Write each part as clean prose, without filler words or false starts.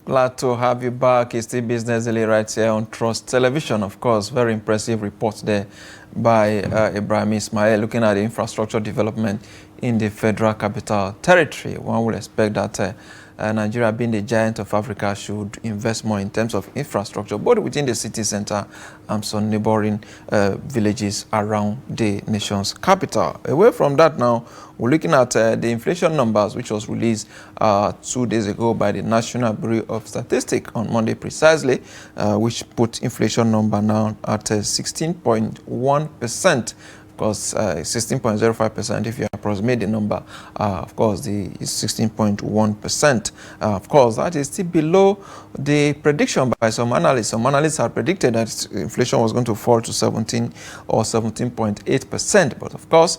Glad to have you back. It's the Business Daily right here on Trust Television. Of course, very impressive report there by Ibrahim Ismail looking at the infrastructure development in the Federal Capital Territory. One would expect that Nigeria, being the giant of Africa, should invest more in terms of infrastructure, both within the city center and some neighboring villages around the nation's capital. Away from that now, we're looking at the inflation numbers, which was released 2 days ago by the National Bureau of Statistics on Monday precisely, which put inflation number now at 16.1%. Of course, 16.05% if you approximate the number. Of course, the 16.1%. Of course, that is still below the prediction by some analysts. Some analysts had predicted that inflation was going to fall to 17 or 17.8%. But of course,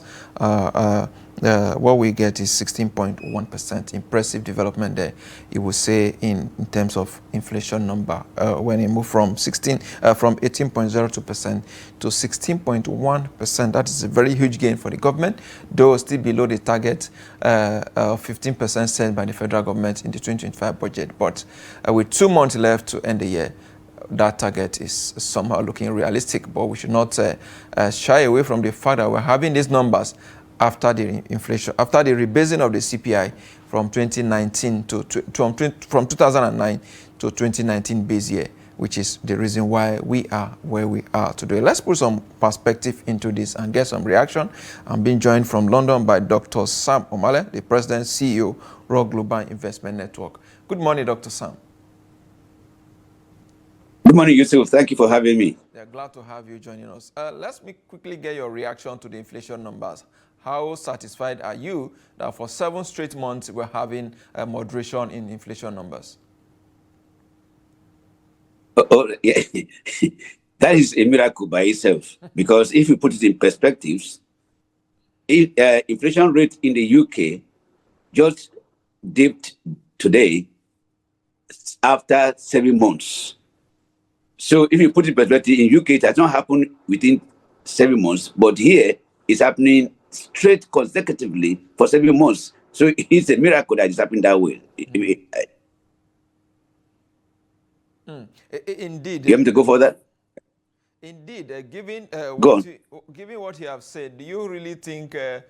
what we get is 16.1%. Impressive development there, you would say, in terms of inflation number, when it moved from 18.02% to 16.1%. That is a very huge gain for the government, though still below the target of 15% set by the federal government in the 2025 budget. But with 2 months left to end the year, that target is somehow looking realistic. But we should not shy away from the fact that we're having these numbers after the inflation, after the rebasing of the CPI from 2019 from 2009 to 2019 base year, which is the reason why we are where we are today. Let's put some perspective into this and get some reaction. I'm being joined from London by Dr. Sam Omale, the President CEO, Raw Global Investment Network. Good morning, Dr. Sam. Good morning, Yusuf. Thank you for having me. Yeah, glad to have you joining us. Let's quickly get your reaction to the inflation numbers. How satisfied are you that for 7 straight months we're having a moderation in inflation numbers? Yeah. That is a miracle by itself, because if you put it in perspectives, inflation rate in the UK just dipped today after 7 months. So if you put it in perspective, in UK it has not happened within 7 months, but here it's happening straight consecutively for 7 months. So it's a miracle that it's happened that way. Indeed. You want me to go for that? Indeed. Given what you have said, do you really think the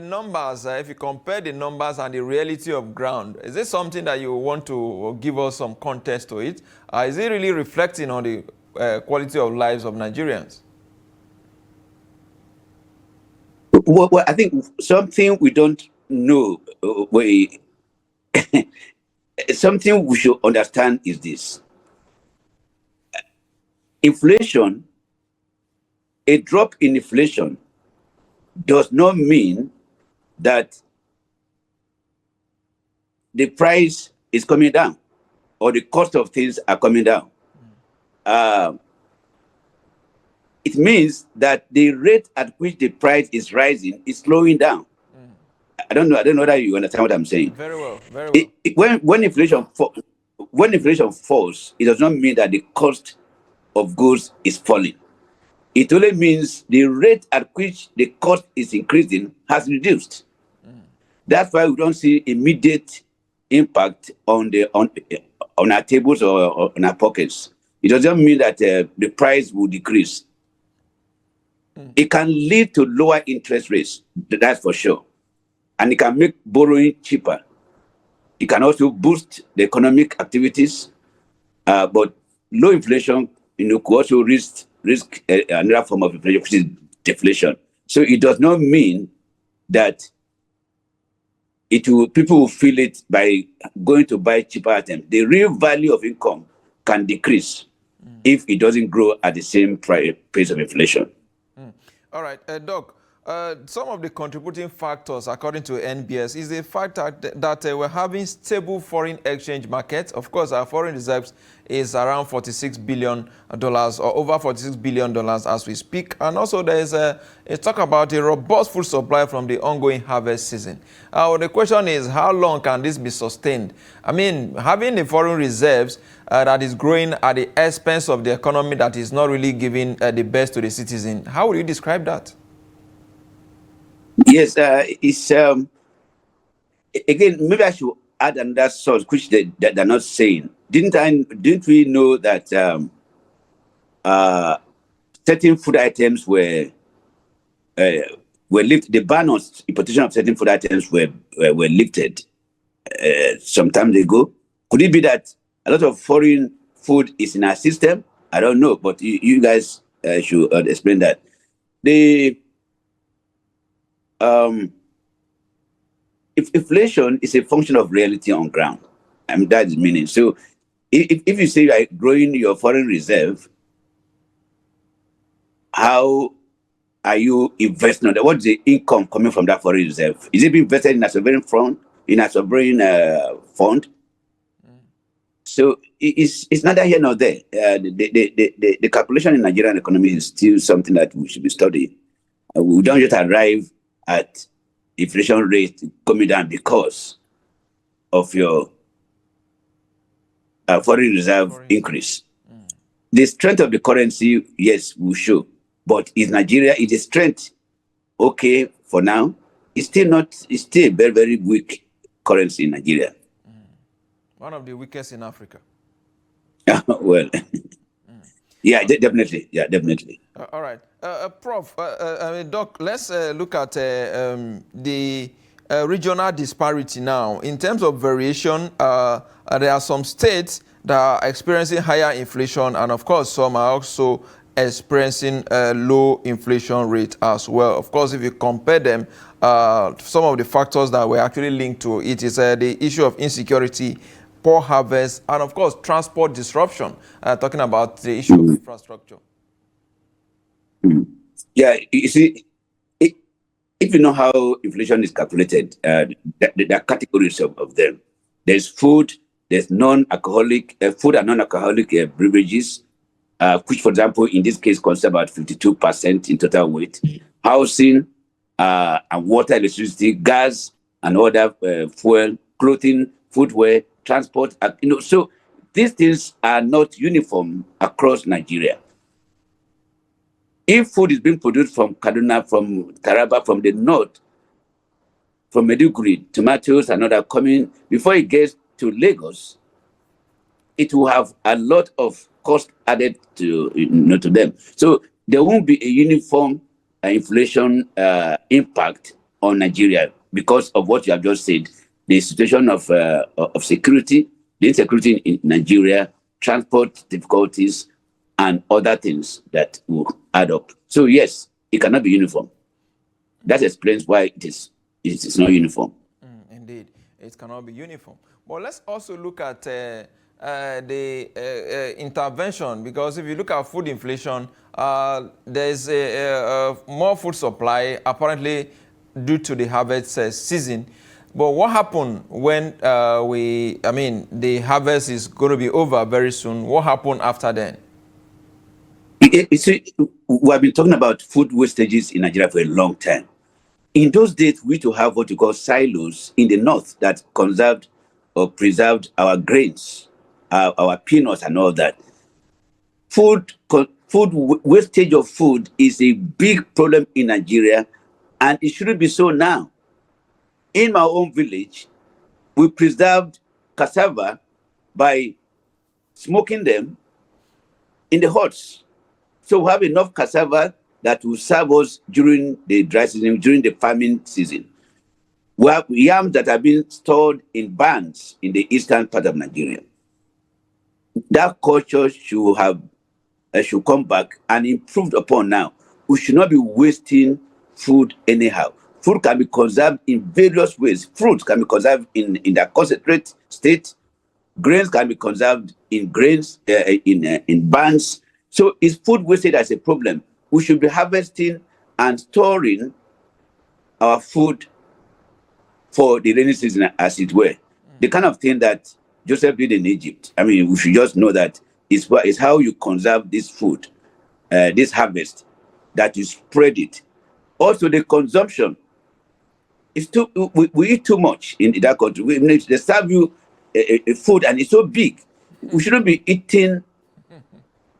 numbers, if you compare the numbers and the reality of ground, is this something that you want to give us some context to it? Is it really reflecting on the quality of lives of Nigerians? Well, I think something we don't know, something we should understand is this. Inflation, a drop in inflation does not mean that the price is coming down or the cost of things are coming down. It means that the rate at which the price is rising is slowing down. I don't know that you understand what I'm saying. Very well, very well. When inflation falls, it does not mean that the cost of goods is falling. It only means the rate at which the cost is increasing has reduced. That's why we don't see immediate impact on our tables or on our pockets. It doesn't mean that the price will decrease. It can lead to lower interest rates, that's for sure. And it can make borrowing cheaper. It can also boost the economic activities, but low inflation, could also risk another form of inflation, which is deflation. So it does not mean that people will feel it by going to buy cheaper items. The real value of income can decrease if it doesn't grow at the same pace of inflation. All right, Doc, some of the contributing factors, according to NBS, is the fact that we're having stable foreign exchange markets. Of course, our foreign reserves is around $46 billion or over $46 billion as we speak. And also there is a talk about a robust food supply from the ongoing harvest season. The question is, how long can this be sustained? I mean, having the foreign reserves that is growing at the expense of the economy that is not really giving the best to the citizen, how would you describe that? Yes, it's again, maybe I should add another source which they're not saying. didn't we know that certain food items were lifted? The ban on importation of certain food items were lifted some time ago. Could it be that a lot of foreign food is in our system? I don't know, but you guys should explain that. If inflation is a function of reality on ground, I mean, that is meaning. So if you say you are growing your foreign reserve, how are you investing? What's the income coming from that foreign reserve? Is it being invested in a sovereign fund? Fund? So it's neither here nor there. The calculation in Nigerian economy is still something that we should be studying. We don't just arrive at inflation rate coming down because of your foreign reserve increase. The strength of the currency, yes, will show. But is the strength okay for now? It's still not. It's still a very, very weak currency in Nigeria. One of the weakest in Africa. Well, yeah, definitely. Yeah, definitely. All right. Prof, Doc, let's look at the regional disparity now. In terms of variation, there are some states that are experiencing higher inflation, and of course, some are also experiencing a low inflation rate as well. Of course, if you compare them, some of the factors that were actually linked to it is the issue of insecurity, poor harvest, and of course, transport disruption, talking about the issue of infrastructure. Yeah, you see, if you know how inflation is calculated, there are categories of them. There's food, there's non-alcoholic, food and non-alcoholic beverages, which, for example, in this case, constitute about 52% in total weight. Housing and water, electricity, gas, and other fuel, clothing, footwear, transport. So these things are not uniform across Nigeria. If food is being produced from Kaduna, from Taraba, from the north, from Maiduguri, tomatoes and other coming, before it gets to Lagos, it will have a lot of cost added to them. So there won't be a uniform inflation impact on Nigeria because of what you have just said. The situation of security, the insecurity in Nigeria, transport difficulties, and other things that will add up. So yes, it cannot be uniform. That explains why it is not uniform. Indeed, it cannot be uniform. But let's also look at the intervention, because if you look at food inflation, there's more food supply apparently due to the harvest season. But what happened when the harvest is going to be over very soon? What happened after then? You see, we have been talking about food wastages in Nigeria for a long time. In those days, we used to have what you call silos in the north that conserved or preserved our grains, our peanuts and all that. Wastage of food is a big problem in Nigeria, and it shouldn't be so now. In my own village, we preserved cassava by smoking them in the huts. So we have enough cassava that will serve us during the dry season, during the farming season. We have yams that have been stored in barns in the eastern part of Nigeria. That culture should come back and improved upon now. We should not be wasting food anyhow. Food can be conserved in various ways. Fruits can be conserved in their concentrate state. Grains can be conserved in barns. So is food wasted as a problem? We should be harvesting and storing our food for the rainy season, as it were. The kind of thing that Joseph did in Egypt. I mean, we should just know that it's how you conserve this food, this harvest, that you spread it. Also, the consumption is we eat too much in that country. They serve you a food and it's so big. We shouldn't be eating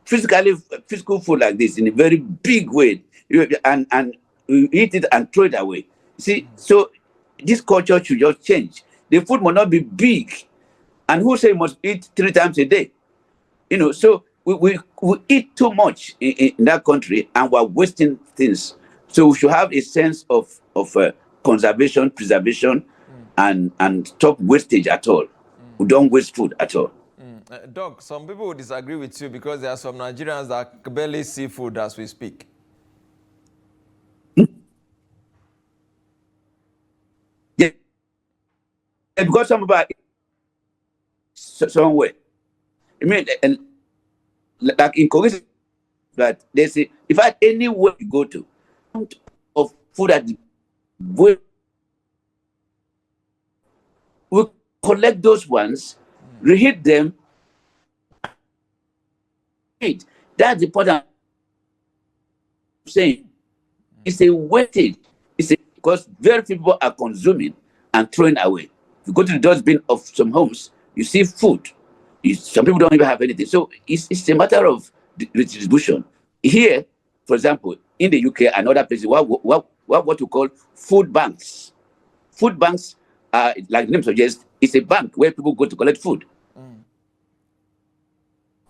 physical food like this in a very big way, and we eat it and throw it away. See, so this culture should just change. The food must not be big. And who say you must eat 3 times a day? So we eat too much in that country, and we're wasting things. So we should have a sense of conservation, preservation, and stop wastage at all. We don't waste food at all. Doc, some people will disagree with you because there are some Nigerians that barely see food as we speak. Yeah, because some people are somewhere. I mean, and like in Kogi, that they say, if I anywhere you go to, of food that we collect those ones, reheat them, eat. That's the point I'm saying. It's a wastage. Because very few people are consuming and throwing away. If you go to the dustbin of some homes, you see food. Some people don't even have anything. So it's a matter of redistribution. Here, for example, in the UK and other places, what we call food banks. Food banks are, like the name suggests, it's a bank where people go to collect food.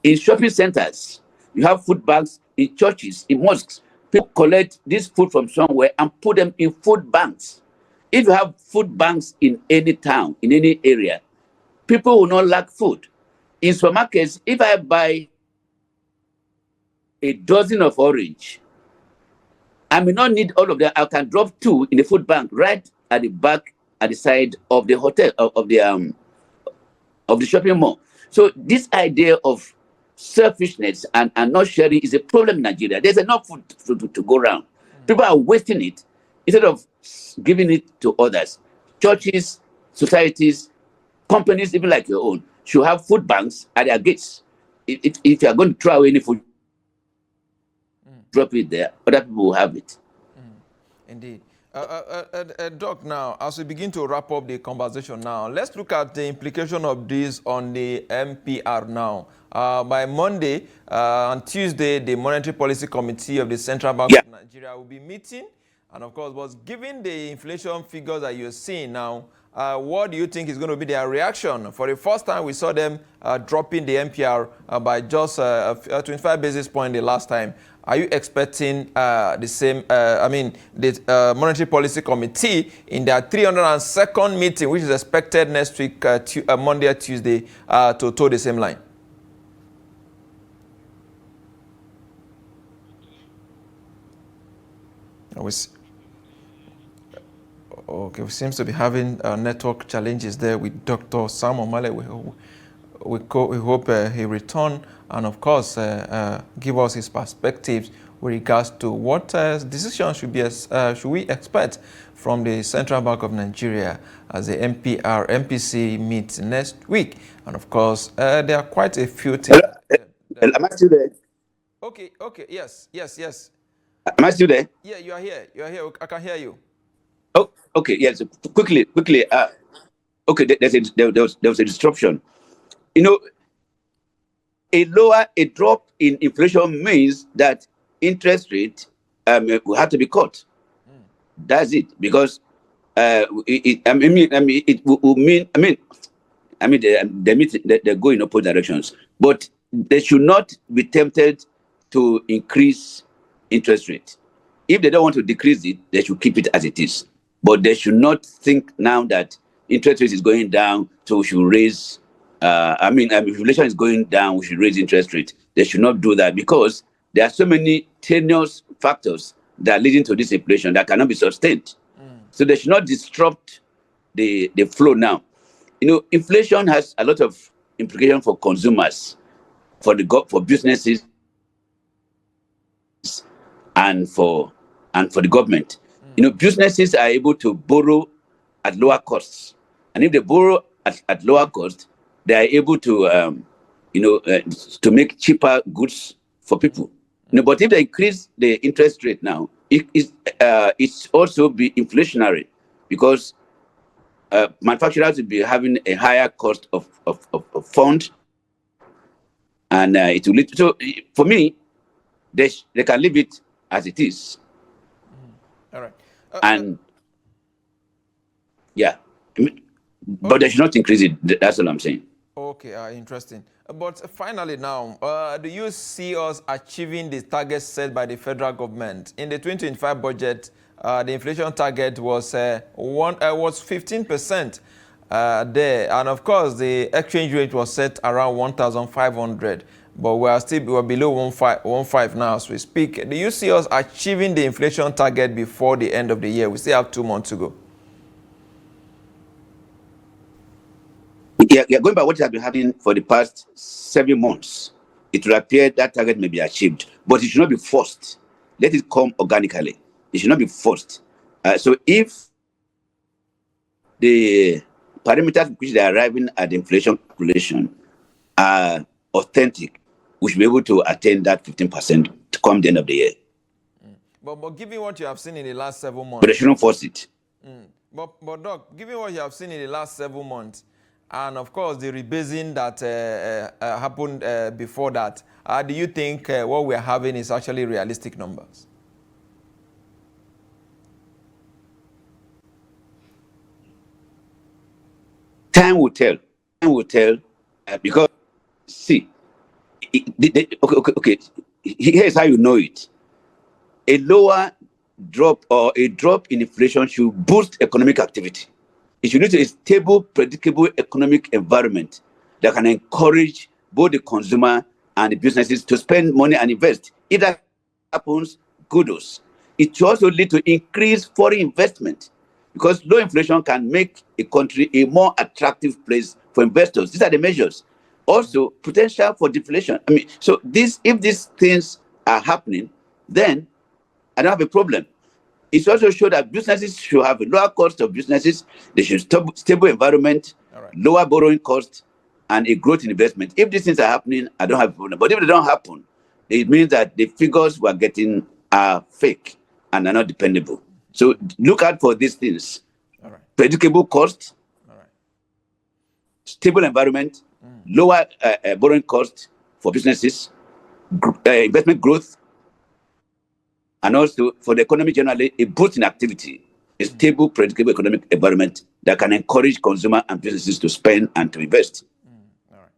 In shopping centers, you have food banks. In churches, in mosques, people collect this food from somewhere and put them in food banks. If you have food banks in any town, in any area, people will not lack food. In supermarkets, if I buy a dozen of orange, I may not need all of them. I can drop 2 in the food bank right at the back, at the side of the hotel, of the shopping mall. So this idea of selfishness and not sharing is a problem in Nigeria. There's enough food to go around. People are wasting it instead of giving it to others. Churches, societies, companies, even like your own, should have food banks at their gates. If you are going to throw away any food, drop it there. Other people will have it. Indeed. Doc, now, as we begin to wrap up the conversation now, let's look at the implication of this on the MPR now. By Monday and Tuesday, the Monetary Policy Committee of the Central Bank of Nigeria will be meeting. And of course, was given the inflation figures that you're seeing now, what do you think is going to be their reaction? For the first time, we saw them dropping the MPR by just 25 basis points the last time. Are you expecting the same, the Monetary Policy Committee in their 302nd meeting, which is expected next week, Monday or Tuesday, to toe the same line? Okay, we seem to be having network challenges there with Dr. Sam Omale. We hope he return and, of course, give us his perspectives with regards to what decisions should we expect from the Central Bank of Nigeria as the MPR, MPC meet next week. And, of course, there are quite a few things. Am I still there? Okay, yes. Am I still there? Yeah, you are here. I can hear you. Oh, okay. Yes. Quickly. Okay. There was a disruption. A drop in inflation means that interest rate will have to be cut. That's it. Because it will mean. They go in opposite directions, but they should not be tempted to increase interest rate. If they don't want to decrease it, they should keep it as it is. But they should not think now that interest rate is going down, so we should raise. If inflation is going down, we should raise interest rate. They should not do that because there are so many tenuous factors that are leading to this inflation that cannot be sustained. So they should not disrupt the flow now. Inflation has a lot of implication for consumers, for businesses, and for the government. Businesses are able to borrow at lower costs, and if they borrow at lower cost, they are able to to make cheaper goods for people. But if they increase the interest rate now, it's also be inflationary because manufacturers will be having a higher cost of funds, and it will lead to, so for me, they can leave it as it is. All right. And yeah, but they should not increase it. That's all I'm saying. Okay, interesting. But finally now, do you see us achieving the targets set by the federal government? In the 2025 budget, the inflation target was 15% there. And of course, the exchange rate was set around 1,500. But we're below 1.5 now as we speak. Do you see us achieving the inflation target before the end of the year? We still have 2 months to go. Yeah, going by what has been happening for the past 7 months, it will appear that target may be achieved, but it should not be forced. Let it come organically. It should not be forced. So if the parameters which they are arriving at the inflation calculation are authentic, we should be able to attain that 15% to come the end of the year. But given what you have seen in the last 7 months... But they shouldn't force it. But Doc, given what you have seen in the last 7 months, and of course the rebasing that happened before that, do you think what we're having is actually realistic numbers? Time will tell. Time will tell, because see, okay. Here's how you know it. A lower drop or a drop in inflation should boost economic activity. It should lead to a stable, predictable economic environment that can encourage both the consumer and the businesses to spend money and invest. If that happens, kudos. It should also lead to increased foreign investment, because low inflation can make a country a more attractive place for investors. These are the measures. Also, potential for deflation. I mean, so if these things are happening, then I don't have a problem. It also shows that businesses should have a lower cost of businesses. They should stable environment, lower borrowing costs, and a growth in investment. If these things are happening, I don't have a problem. But if they don't happen, it means that the figures we're getting are fake and are not dependable. So look out for these things. Predictable cost, stable environment, lower borrowing cost for businesses, investment growth, and also for the economy generally, a boost in activity, a stable, predictable economic environment that can encourage consumer and businesses to spend and to invest. All right.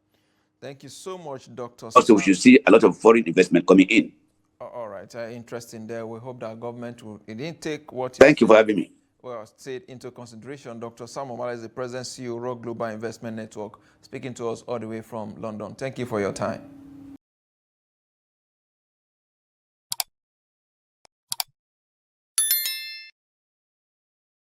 Thank you so much, Dr. Also, we should see a lot of foreign investment coming in. All right. Interesting there. We hope that government will take what Thank you for having me. Well, take into consideration. Dr. Sam Omale is the President CEO, Rock Global Investment Network, speaking to us all the way from London. Thank you for your time.